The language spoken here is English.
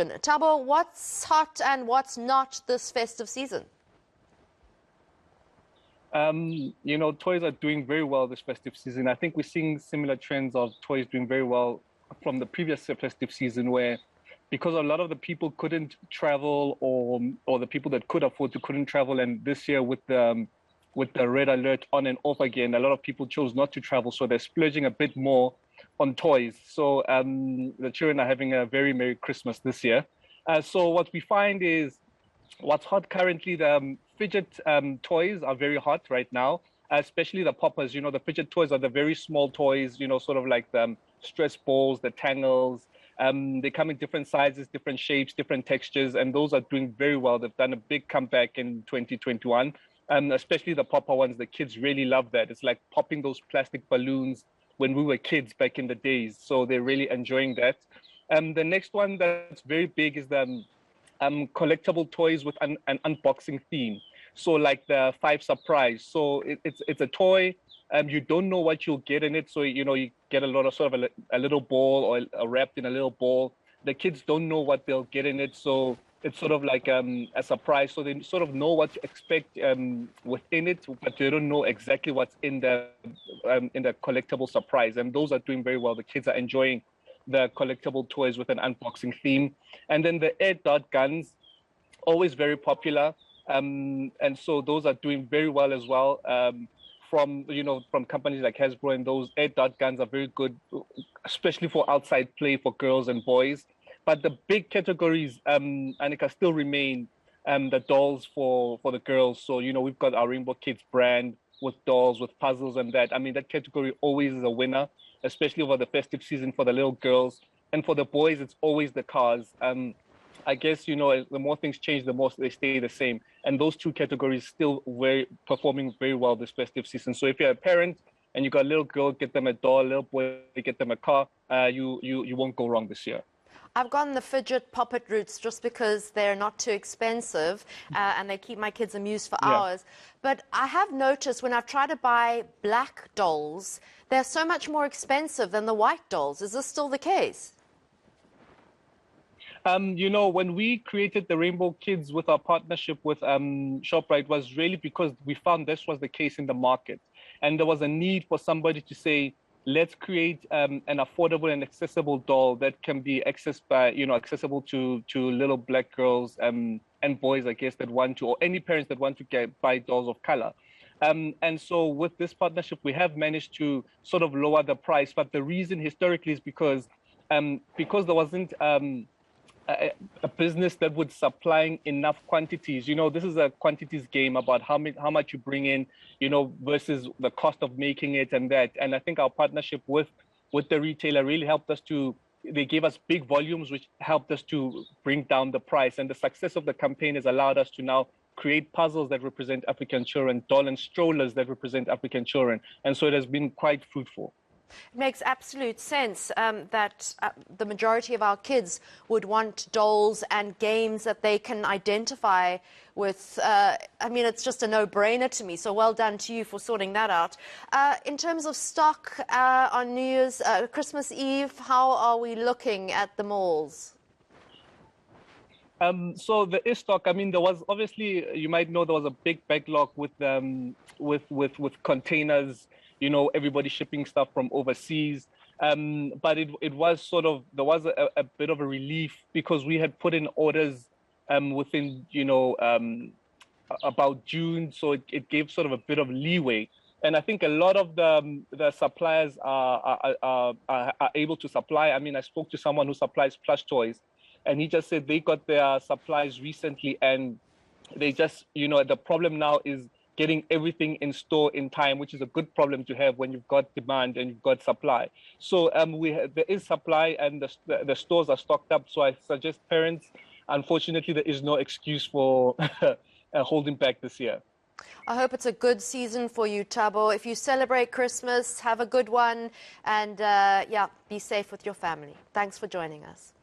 Thabo, what's hot and what's not this festive season? Toys are doing very well this festive season. I think we're seeing similar trends of toys doing very well from the previous festive season, where because a lot of the people couldn't travel, or the people that could afford to couldn't travel, and this year with the red alert on and off again, a lot of people chose not to travel, so they're splurging a bit more on toys. So the children are having a very Merry Christmas this year. So what we find is what's hot currently, the fidget toys are very hot right now, especially the poppers. The fidget toys are the very small toys, sort of like the stress balls, the tangles. They come in different sizes, different shapes, different textures, and those are doing very well. They've done a big comeback in 2021, especially the popper ones. The kids really love that. It's like popping those plastic balloons when we were kids back in the days. So they're really enjoying that. The next one that's very big is the collectible toys with an unboxing theme. So like the Five Surprise. So it's a toy. You don't know what you'll get in it. So, you get a lot of sort of a little ball, or wrapped in a little ball. The kids don't know what they'll get in it. So it's sort of like a surprise. So they sort of know what to expect within it, but they don't know exactly what's in the collectible surprise. And those are doing very well. The kids are enjoying the collectible toys with an unboxing theme. And then the air dot guns, always very popular. And so those are doing very well as well. From companies like Hasbro, and those air dot guns are very good, especially for outside play for girls and boys. But the big categories, Annika, still remain the dolls for the girls. So, we've got our Rainbow Kids brand with dolls, with puzzles and that. I mean, that category always is a winner, especially over the festive season for the little girls. And for the boys, it's always the cars. I guess, the more things change, the more they stay the same. And those two categories still performing very well this festive season. So if you're a parent and you got a little girl, get them a doll, a little boy, get them a car, you won't go wrong this year. I've gone the fidget puppet routes just because they're not too expensive and they keep my kids amused for hours. But I have noticed when I've tried to buy black dolls, they're so much more expensive than the white dolls. Is this still the case? When we created the Rainbow Kids with our partnership with ShopRite, was really because we found this was the case in the market. And there was a need for somebody to say, let's create an affordable and accessible doll that can be accessed by, accessible to little black girls and boys, I guess, that want to, or any parents that want to buy dolls of color. And so with this partnership, we have managed to sort of lower the price. But the reason historically is because there wasn't a business that would supplying enough quantities. This is a quantities game about how much you bring in, versus the cost of making it and that. And I think our partnership with the retailer really helped us they gave us big volumes, which helped us to bring down the price. And the success of the campaign has allowed us to now create puzzles that represent African children, doll and strollers that represent African children. And so it has been quite fruitful. It makes absolute sense that the majority of our kids would want dolls and games that they can identify with. I mean, it's just a no-brainer to me, so well done to you for sorting that out. In terms of stock on New Year's, Christmas Eve, how are we looking at the malls? So there is stock. I mean, there was obviously, you might know, there was a big backlog with containers. Everybody shipping stuff from overseas. But it was sort of, there was a bit of a relief because we had put in orders within, about June. So it gave sort of a bit of leeway. And I think a lot of the suppliers are able to supply. I mean, I spoke to someone who supplies plush toys, and he just said they got their supplies recently, and they just, the problem now is getting everything in store in time, which is a good problem to have when you've got demand and you've got supply. So there is supply, and the stores are stocked up. So I suggest parents, unfortunately, there is no excuse for holding back this year. I hope it's a good season for you, Thabo. If you celebrate Christmas, have a good one, and be safe with your family. Thanks for joining us.